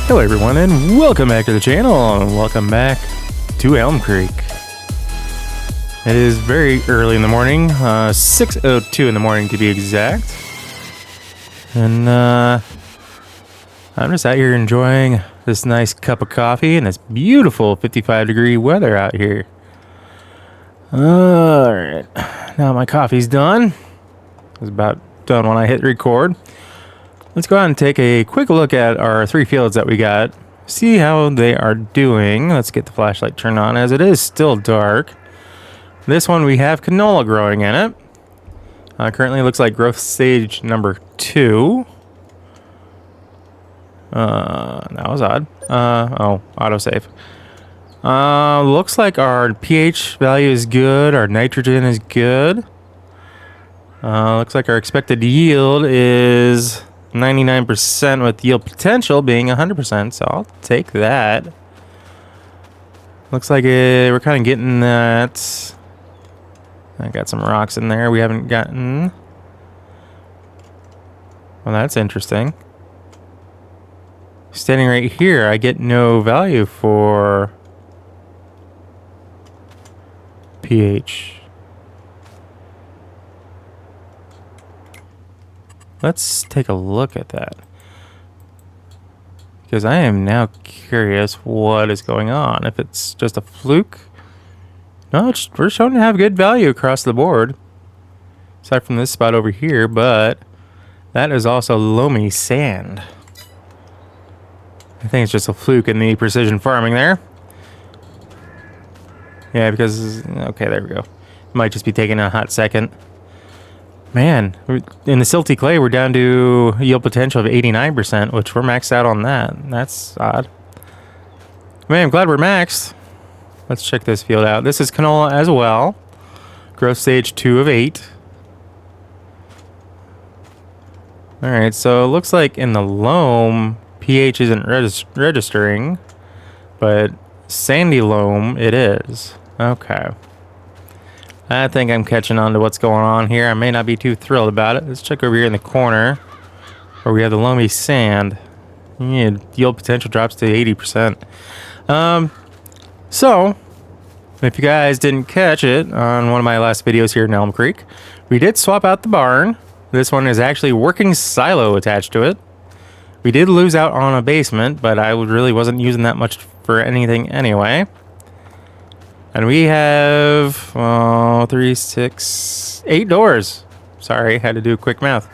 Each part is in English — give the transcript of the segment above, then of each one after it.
Hello everyone and welcome back to the channel and welcome back to Elmcreek. It is very early in the morning, 6:02 in the morning to be exact. And I'm just out here enjoying this nice cup of coffee and this beautiful 55-degree weather out here. Alright, now my coffee's done. It was about done when I hit record. Let's go ahead and take a quick look at our three fields that we got. See how they are doing. Let's get the flashlight turned on as it is still dark. This one we have canola growing in it. Currently looks like growth stage number 2. That was odd. Oh, autosave. Looks like our pH value is good. Our nitrogen is good. Looks like our expected yield is 99% with yield potential being 100%, so I'll take that. Looks like we're kind of getting that. I got some rocks in there we haven't gotten. Well, that's interesting. Standing right here, I get no value for pH. Let's take a look at that, because I am now curious what is going on. If it's just a fluke. No, we're showing to have good value across the board, aside from this spot over here, but that is also loamy sand. I think it's just a fluke in the precision farming there. Yeah, because, okay, there we go. It might just be taking a hot second. Man, in the silty clay, we're down to yield potential of 89%, which we're maxed out on that. That's odd. Man, I'm glad we're maxed. Let's check this field out. This is canola as well. Growth stage 2 of 8. Alright, so it looks like in the loam, pH isn't registering, but sandy loam, it is. Okay. I think I'm catching on to what's going on here. I may not be too thrilled about it. Let's check over here in the corner where we have the loamy sand. Yeah, yield potential drops to 80%. So, if you guys didn't catch it on one of my last videos here in Elmcreek, we did swap out the barn. This one is actually working silo attached to it. We did lose out on a basement, but I really wasn't using that much for anything anyway. And we have 3, 6, 8 doors. Sorry, had to do quick math.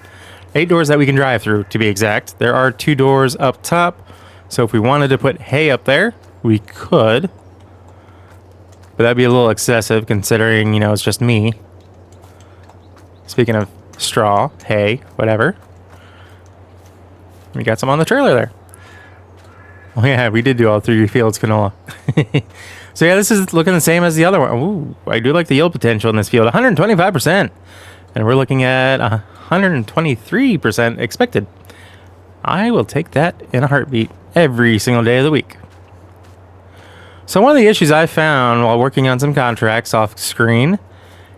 8 doors that we can drive through, to be exact. There are 2 doors up top, so if we wanted to put hay up there, we could. But that'd be a little excessive considering, you know, it's just me. Speaking of straw, hay, whatever. We got some on the trailer there. Oh yeah, we did do all 3 fields canola. So yeah, this is looking the same as the other one. Ooh, I do like the yield potential in this field, 125%. And we're looking at 123% expected. I will take that in a heartbeat every single day of the week. So one of the issues I found while working on some contracts off screen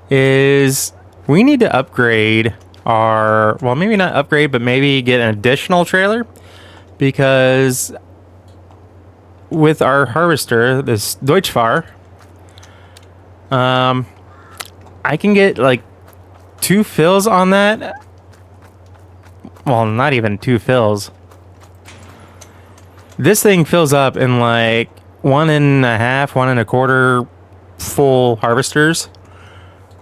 is we need to upgrade our, well, maybe not upgrade, but maybe get an additional trailer, because with our harvester, this Deutschfahrer, I can get like 2 fills on that. Well, not even 2 fills. This thing fills up in like 1.5, 1.25 full harvesters.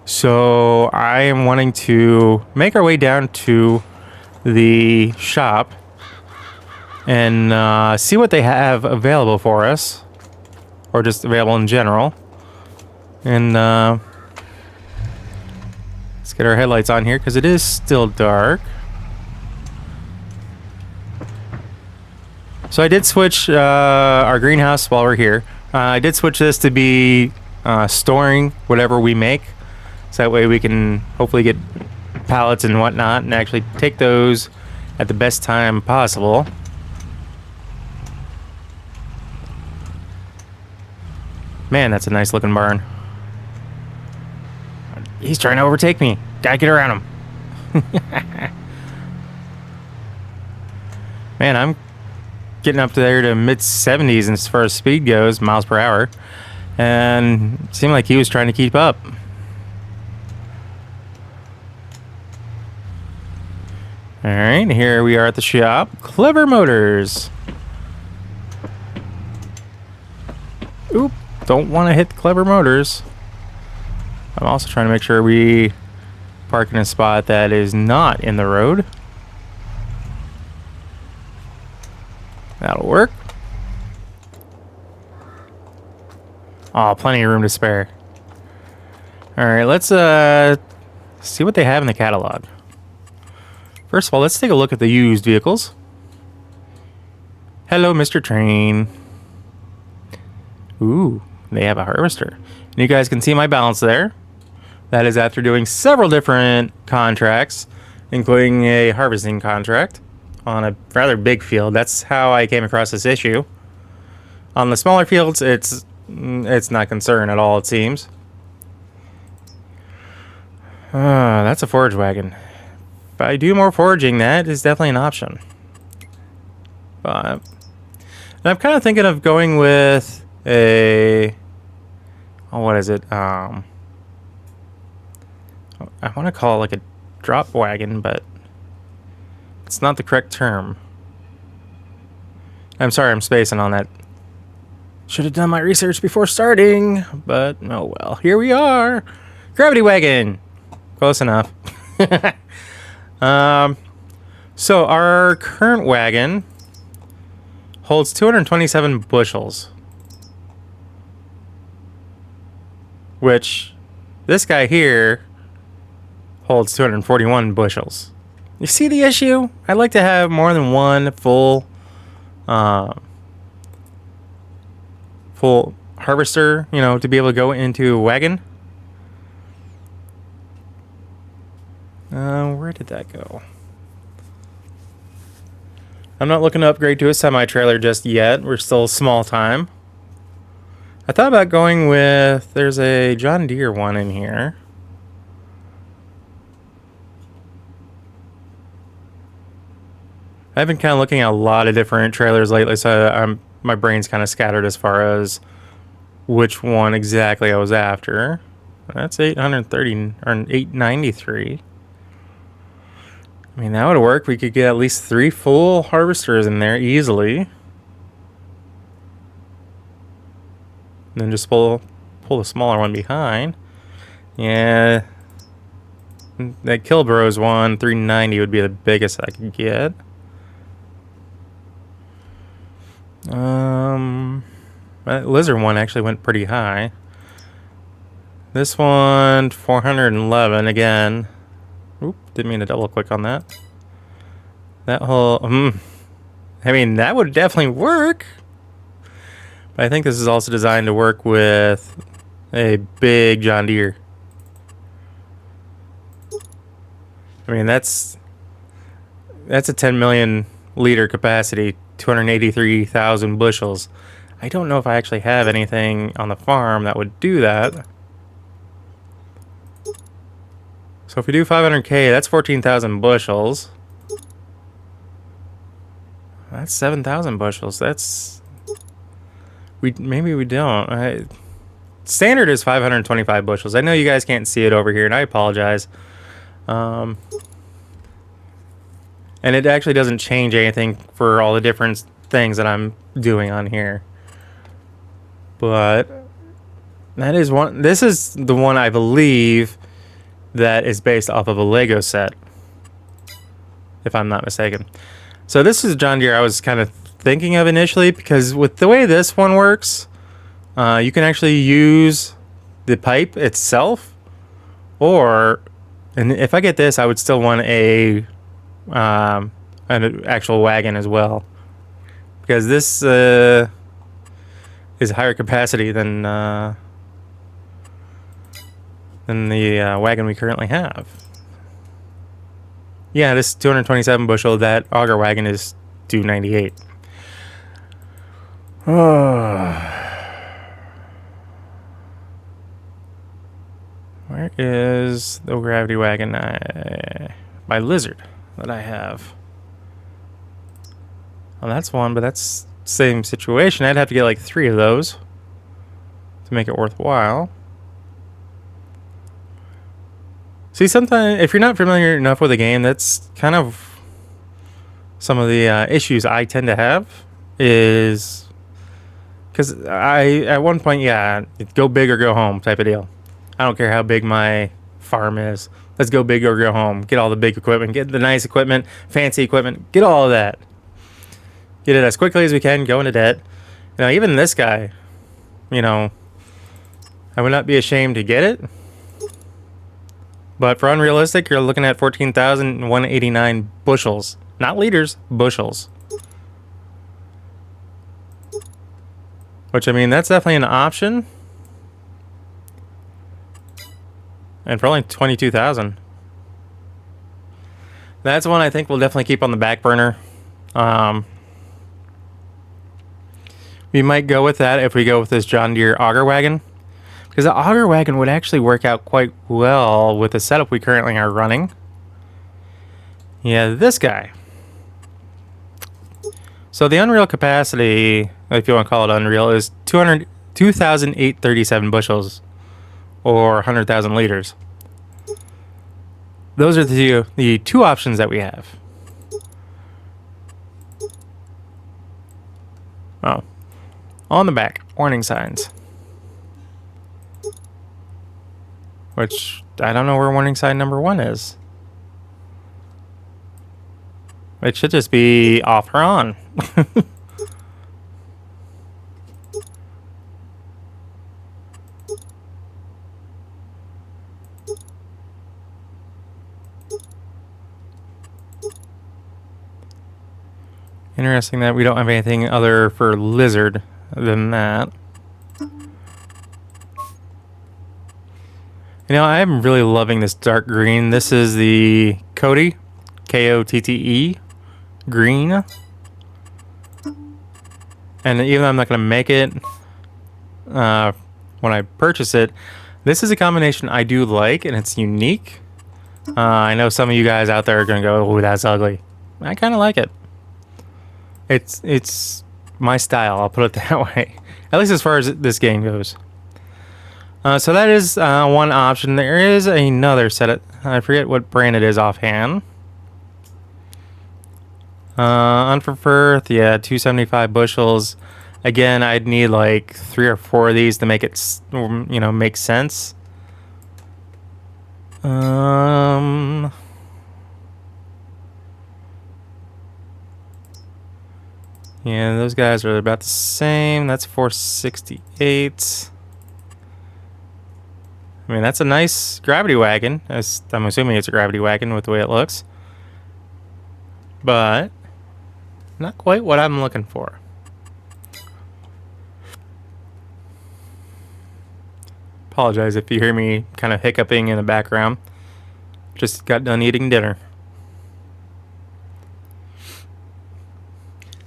So I am wanting to make our way down to the shop and see what they have available for us, or just available in general. And let's get our headlights on here because it is still dark. So I did switch our greenhouse while we're here. I did switch this to be storing whatever we make, so that way we can hopefully get pallets and whatnot and actually take those at the best time possible. Man, that's a nice looking barn. He's trying to overtake me. Gotta get around him. Man, I'm getting up there to mid 70s as far as speed goes, miles per hour, and it seemed like he was trying to keep up. All right, here we are at the shop. Clever Motors. Oop, don't want to hit Clever Motors. I'm also trying to make sure we park in a spot that is not in the road. That'll work. Oh, plenty of room to spare. All right, let's see what they have in the catalog. First of all, let's take a look at the used vehicles. Hello, Mr. Train. Ooh, they have a harvester. And you guys can see my balance there. That is after doing several different contracts, including a harvesting contract on a rather big field. That's how I came across this issue. On the smaller fields, it's not concern at all, it seems. That's a forage wagon. If I do more foraging, that is definitely an option. But and I'm kind of thinking of going with a... Oh, what is it? I want to call it like a drop wagon, but it's not the correct term. I'm sorry, I'm spacing on that. Should have done my research before starting, but oh well. Here we are. Gravity wagon. Close enough. So our current wagon holds 227 bushels, which this guy here holds 241 bushels. You see the issue? I'd like to have more than one full harvester, you know, to be able to go into a wagon. Where did that go? I'm not looking to upgrade to a semi-trailer just yet. We're still small time. I thought about going with... There's a John Deere one in here. I've been kind of looking at a lot of different trailers lately, so my brain's kind of scattered as far as which one exactly I was after. That's 830 or 893. I mean, that would work. We could get at least 3 full harvesters in there easily. And then just pull the smaller one behind. Yeah. That Kilbros one, 390 would be the biggest I could get. That Lizard one actually went pretty high. This one, 411 again. Oop, didn't mean to double click on that. That whole, I mean, that would definitely work. But I think this is also designed to work with a big John Deere. I mean, that's a 10 million liter capacity, 283,000 bushels. I don't know if I actually have anything on the farm that would do that. So if we do 500K, that's 14,000 bushels. That's 7,000 bushels. That's... Maybe we don't. Standard is 525 bushels. I know you guys can't see it over here, and I apologize. And it actually doesn't change anything for all the different things that I'm doing on here. But that is one. This is the one I believe that is based off of a Lego set, if I'm not mistaken. So this is John Deere I was kind of thinking of initially, because with the way this one works, you can actually use the pipe itself, and if I get this, I would still want an actual wagon as well, because this is higher capacity than the wagon we currently have. Yeah, this 227 bushel, that auger wagon is 298. Where is the gravity wagon by Lizard that I have? Well, that's one, but that's same situation. I'd have to get like 3 of those to make it worthwhile. See, sometimes if you're not familiar enough with the game, that's kind of some of the issues I tend to have. Is because at one point, yeah, go big or go home type of deal. I don't care how big my farm is. Let's go big or go home. Get all the big equipment. Get the nice equipment, fancy equipment. Get all of that. Get it as quickly as we can. Go into debt. You know, even this guy, you know, I would not be ashamed to get it. But for unrealistic, you're looking at 14,189 bushels. Not liters, bushels. Which, I mean, that's definitely an option. And for only 22,000. That's one I think we'll definitely keep on the back burner. We might go with that if we go with this John Deere auger wagon. Because the auger wagon would actually work out quite well with the setup we currently are running. Yeah, this guy. So the unreal capacity, if you want to call it unreal, is 2,837 bushels. Or 100,000 liters. Those are the two options that we have. Oh. On the back, warning signs. Which, I don't know where warning sign number 1 is. It should just be off or on. Interesting that we don't have anything other for lizard than that. You know, I'm really loving this dark green. This is the Cody, Kotte green. And even though I'm not going to make it when I purchase it, this is a combination I do like, and it's unique. I know some of you guys out there are going to go, "Oh, that's ugly." I kind of like it. It's my style, I'll put it that way. At least as far as this game goes. So that is one option. There is another set. I forget what brand it is offhand. Unpreferred, yeah, 275 bushels. Again, I'd need like 3 or 4 of these to make it, you know, make sense. Yeah, those guys are about the same. That's 468. I mean, that's a nice gravity wagon. I'm assuming it's a gravity wagon with the way it looks. But not quite what I'm looking for. Apologize if you hear me kind of hiccuping in the background. Just got done eating dinner.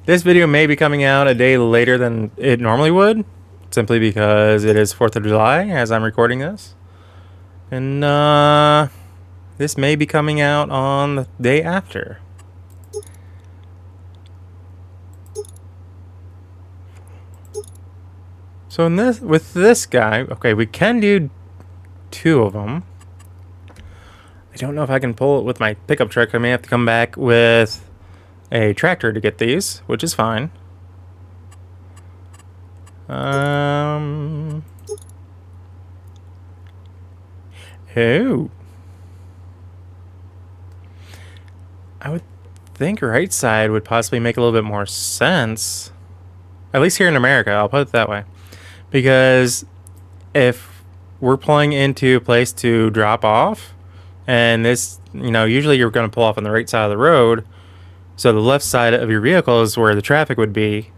This video may be coming out a day later than it normally would, simply because it is 4th of July as I'm recording this. And this may be coming out on the day after. So with this guy, okay, we can do 2 of them. I don't know if I can pull it with my pickup truck. I may have to come back with a tractor to get these, which is fine. Oh. I would think right side would possibly make a little bit more sense. At least here in America, I'll put it that way. Because if we're pulling into a place to drop off, and this, you know, usually you're going to pull off on the right side of the road, so the left side of your vehicle is where the traffic would be.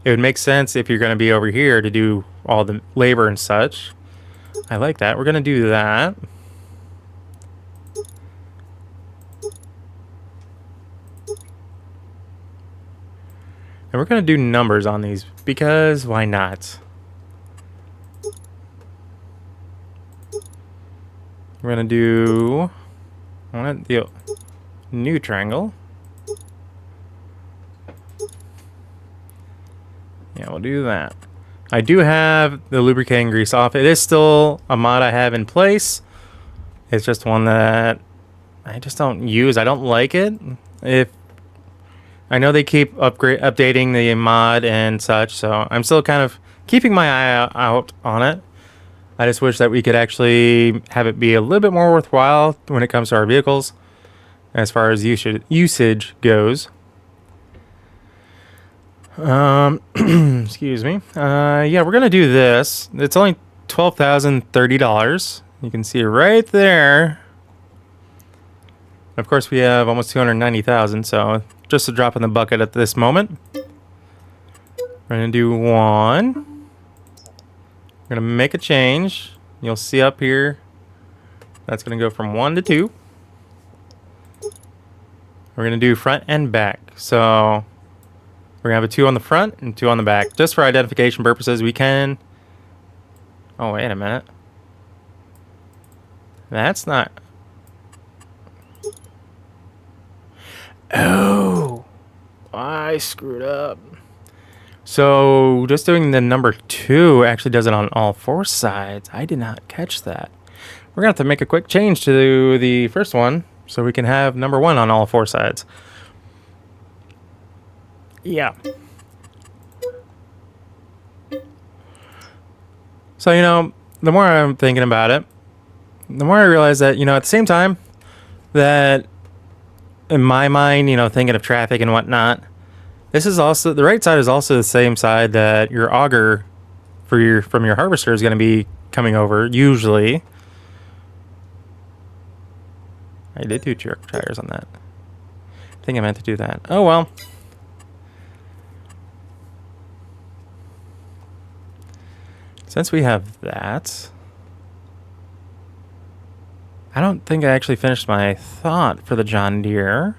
It would make sense if you're going to be over here to do all the labor and such. I like that. We're going to do that. And we're going to do numbers on these because why not? We're going to do the new triangle. Yeah, we'll do that. I do have the lubricating grease off. It is still a mod I have in place. It's just one that I just don't use. I don't like it. If I know they keep updating the mod and such, so I'm still kind of keeping my eye out on it. I just wish that we could actually have it be a little bit more worthwhile when it comes to our vehicles as far as usage goes. Excuse me. Yeah, we're gonna do this. It's only $12,030. You can see it right there. Of course, we have almost 290,000, so just a drop in the bucket at this moment. We're gonna do one. We're gonna make a change. You'll see up here. That's gonna go from 1 to 2. We're gonna do front and back. So we're gonna have a 2 on the front and 2 on the back. Just for identification purposes, we can... Oh, wait a minute. That's not... Oh! I screwed up. So just doing the number 2 actually does it on all 4 sides. I did not catch that. We're gonna have to make a quick change to the first one so we can have number 1 on all 4 sides. Yeah. So, you know, the more I'm thinking about it, the more I realize that, you know, at the same time that in my mind, you know, thinking of traffic and whatnot, this is also, the right side is also the same side that your auger for from your harvester is going to be coming over, usually. I did do jerk tires on that. I think I meant to do that. Oh, well. Since we have that, I don't think I actually finished my thought for the John Deere.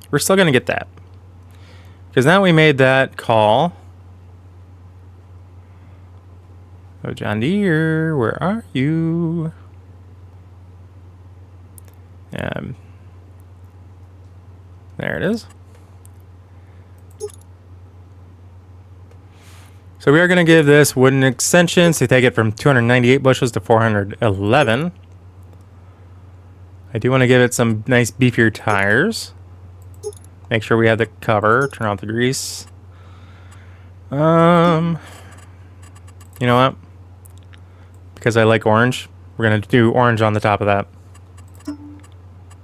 We're still going to get that. Because now we made that call. Oh, John Deere, where are you? There it is. So we are going to give this wooden extensions to take it from 298 bushels to 411. I do want to give it some nice beefier tires. Make sure we have the cover. Turn off the grease. You know what? Because I like orange, we're going to do orange on the top of that.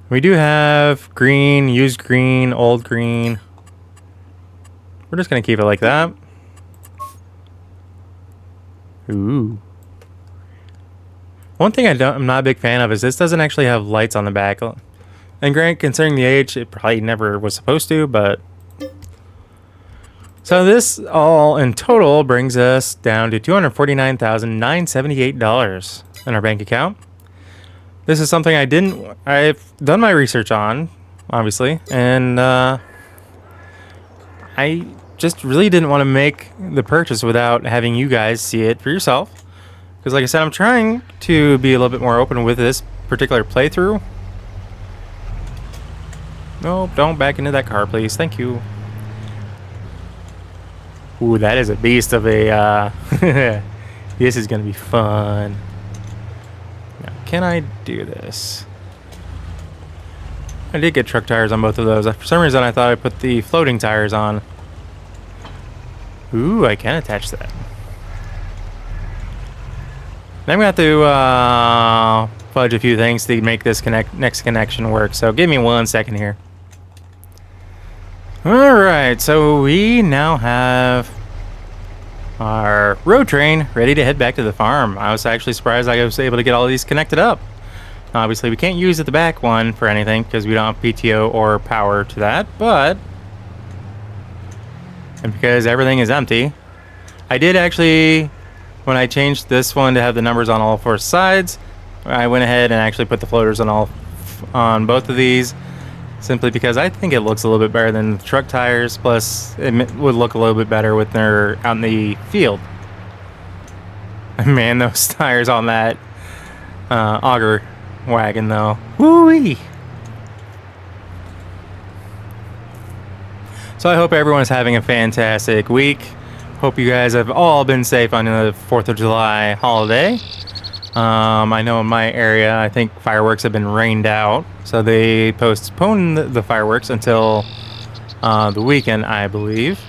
We do have green, used green, old green. We're just going to keep it like that. Ooh. One thing I'm not a big fan of is this doesn't actually have lights on the back. And granted, considering the age, it probably never was supposed to, but... So this all in total brings us down to $249,978 in our bank account. This is something I've done my research on, obviously, and I just really didn't want to make the purchase without having you guys see it for yourself. Because like I said, I'm trying to be a little bit more open with this particular playthrough. Nope, don't back into that car, please. Thank you. Ooh, that is a beast of a... This is going to be fun. Now, can I do this? I did get truck tires on both of those. For some reason, I thought I put the floating tires on. Ooh, I can attach that. Then we have to fudge a few things to make this next connection work. So give me 1 second here. Alright, so we now have our road train ready to head back to the farm. I was actually surprised I was able to get all of these connected up. Obviously, we can't use the back one for anything because we don't have PTO or power to that, but... And because everything is empty, I did actually... When I changed this one to have the numbers on all 4 sides, I went ahead and actually put the floaters on both of these, simply because I think it looks a little bit better than the truck tires. Plus, it would look a little bit better when they're out in the field. Man, those tires on that auger wagon, though. Woo-wee! So I hope everyone's having a fantastic week. Hope you guys have all been safe on the 4th of July holiday. I know in my area, I think fireworks have been rained out, so they postponed the fireworks until the weekend, I believe.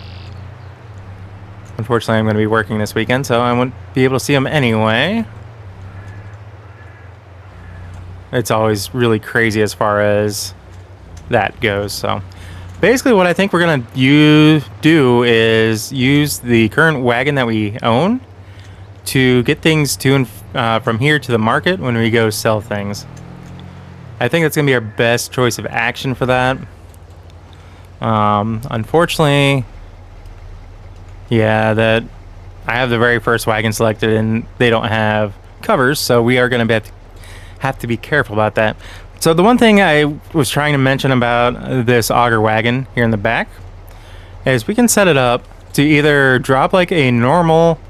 Unfortunately, I'm going to be working this weekend, so I won't be able to see them anyway. It's always really crazy as far as that goes. So basically what I think we're going to do is use the current wagon that we own to get things to and from here to the market when we go sell things. I think that's going to be our best choice of action for that. Unfortunately, yeah, that I have the very first wagon selected and they don't have covers, so we are going to have to be careful about that. So the one thing I was trying to mention about this auger wagon here in the back is we can set it up to either drop like a normal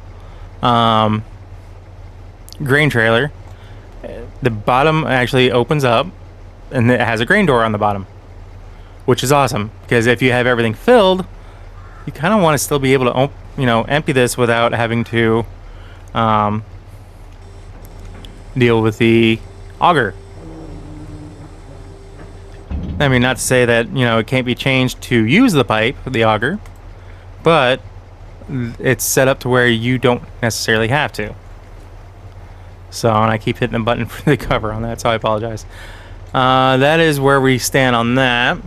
grain trailer. The bottom actually opens up and it has a grain door on the bottom, which is awesome because if you have everything filled, you kind of want to still be able to empty this without having to deal with the auger. I mean, not to say that it can't be changed to use the pipe, the auger, but it's set up to where you don't necessarily have to. So, and I keep hitting the button for the cover on that, so I apologize. That is where we stand on that.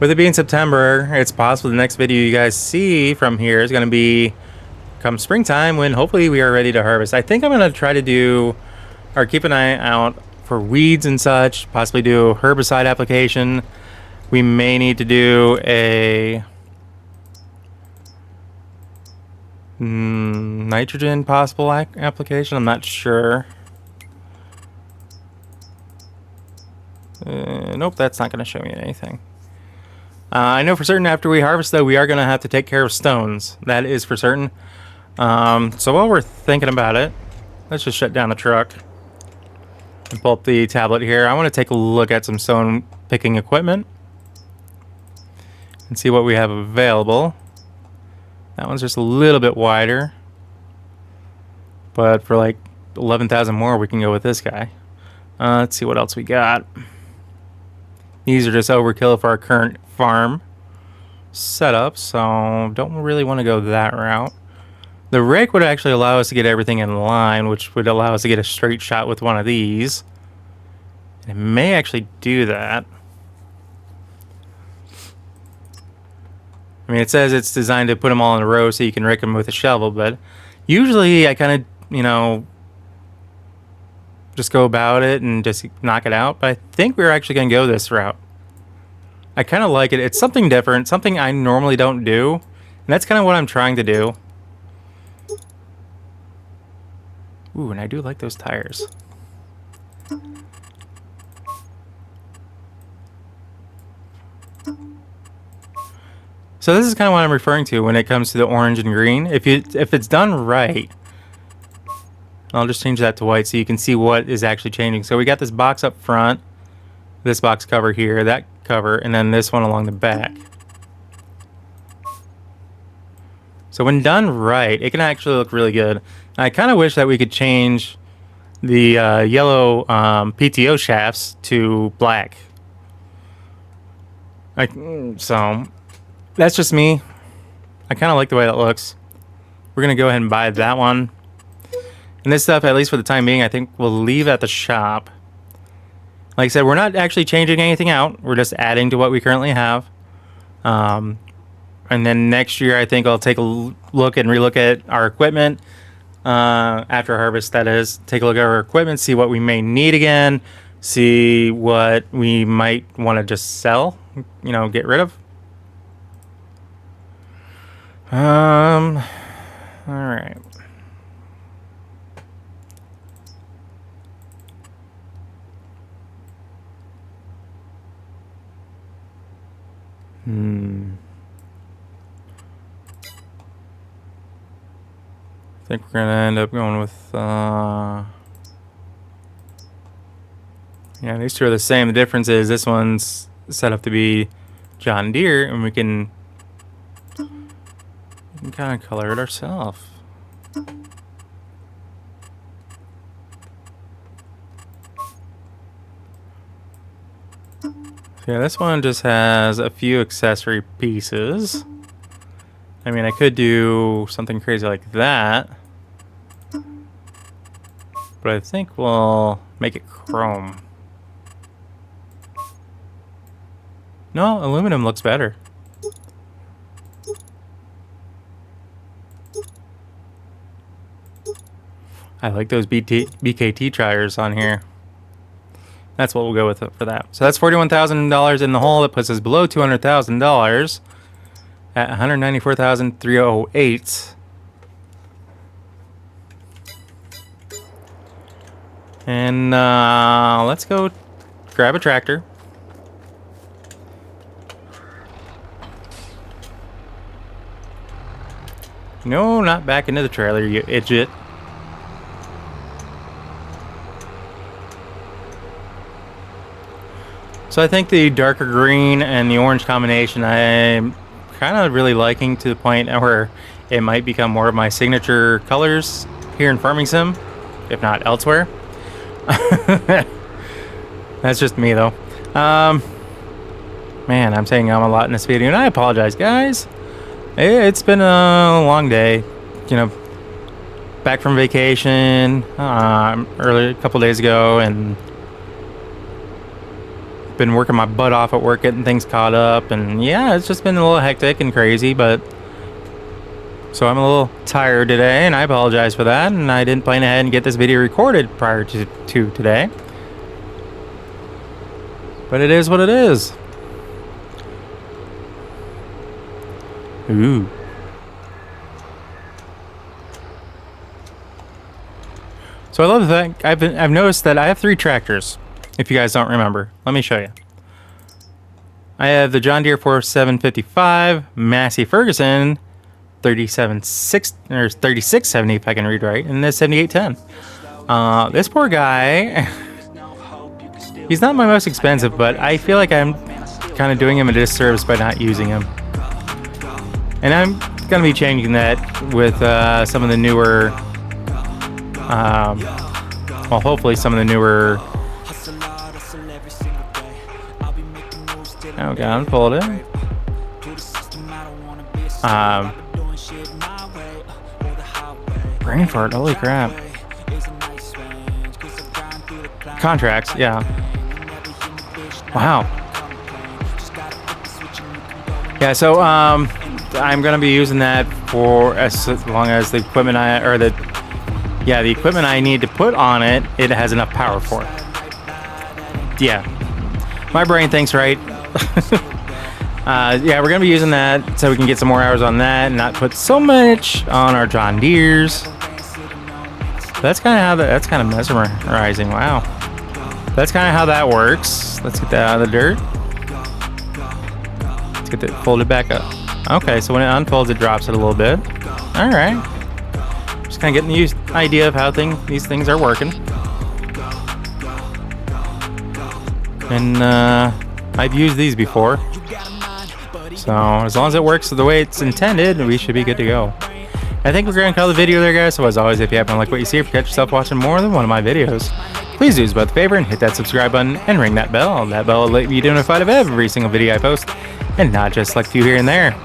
With it being September, it's possible the next video you guys see from here is going to be come springtime when hopefully we are ready to harvest. I think I'm going to try to do, or keep an eye out for weeds and such, possibly do a herbicide application. We may need to do a nitrogen possible application. I'm not sure. Nope, that's not going to show me anything. I know for certain after we harvest, though, we are going to have to take care of stones. That is for certain. So while we're thinking about it, let's just shut down the truck and pull up the tablet here. I want to take a look at some stone picking equipment and see what we have available. That one's just a little bit wider, but for like 11,000 more, we can go with this guy. Let's see what else we got. These are just overkill for our current farm setup, so don't really want to go that route. The rake would actually allow us to get everything in line, which would allow us to get a straight shot with one of these. And it may actually do that. I mean, it says it's designed to put them all in a row so you can rake them with a shovel, but usually I kind of, just go about it and just knock it out. But I think we're actually going to go this route. I kind of like it. It's something different, something I normally don't do. And that's kind of what I'm trying to do. Ooh, and I do like those tires. So this is kind of what I'm referring to when it comes to the orange and green. If it's done right, I'll just change that to white so you can see what is actually changing. So we got this box up front, this box cover here, that cover, and then this one along the back. So when done right, it can actually look really good. I kind of wish that we could change the yellow PTO shafts to black. So that's just me. I kind of like the way that looks. We're going to go ahead and buy that one. And this stuff, at least for the time being, I think we'll leave at the shop. Like I said, we're not actually changing anything out. We're just adding to what we currently have. And then next year, I think I'll take a look and relook at our equipment. After harvest, that is. Take a look at our equipment, see what we may need again. See what we might want to just sell, get rid of. All right. I think we're going to end up going with, yeah, these two are the same. The difference is this one's set up to be John Deere, and we can can kind of color it ourselves. Yeah, this one just has a few accessory pieces. I mean, I could do something crazy like that, but I think we'll make it chrome. No, aluminum looks better. I like those BKT tires on here. That's what we'll go with for that. So that's $41,000 in the hole. That puts us below $200,000 at $194,308. And let's go grab a tractor. No, not back into the trailer, you idiot. So I think the darker green and the orange combination I'm kind of really liking, to the point where it might become more of my signature colors here in Farming Sim, if not elsewhere. That's just me though. Man, I'm saying a lot in this video, and I apologize, guys. It's been a long day, you know, back from vacation early, a couple days ago, and been working my butt off at work, getting things caught up, and yeah, it's just been a little hectic and crazy, but so I'm a little tired today, and I apologize for that, and I didn't plan ahead and get this video recorded prior to today, but it is what it is. Ooh. So I love the fact I've noticed that I have 3 tractors. If you guys don't remember, let me show you. I have the John Deere 4755, Massey Ferguson 3670 if I can read right, and the 7810. This poor guy, he's not my most expensive, but I feel like I'm kind of doing him a disservice by not using him. And I'm going to be changing that with some of the newer, well, hopefully some of the newer. Oh, got unfolded. Brain fart, holy crap. Contracts, yeah. Wow. Yeah, so I'm gonna be using that for as long as the equipment the equipment I need to put on it, it has enough power for it. Yeah. My brain thinks right. Yeah, we're gonna be using that so we can get some more hours on that and not put so much on our John Deeres. That's kind of how that's kind of mesmerizing. Wow, that's kind of how that works. Let's get that out of the dirt. Let's get that folded back up. Okay, so when it unfolds, it drops it a little bit. All right, just kind of getting the idea of how these things are working. And I've used these before, so as long as it works the way it's intended, we should be good to go. I think we're going to call the video there, guys. So as always, if you happen to like what you see, if you catch yourself watching more than one of my videos, please do us both a favor and hit that subscribe button and ring that bell. That bell will let you be notified of every single video I post, and not just like a few here and there.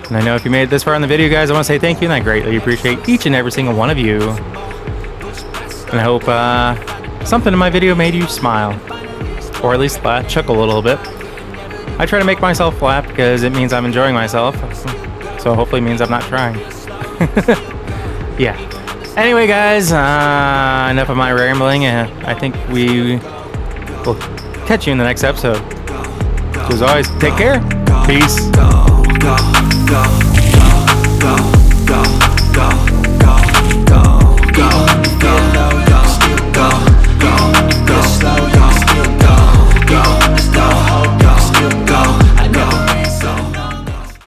And I know if you made it this far in the video, guys, I want to say thank you, and I greatly appreciate each and every single one of you. And I hope something in my video made you smile, or at least chuckle a little bit. I try to make myself laugh because it means I'm enjoying myself, so hopefully it means I'm not trying. Yeah. Anyway, guys, enough of my rambling. I think we will catch you in the next episode. So as always, take care. Peace. Go, go, go, go, go.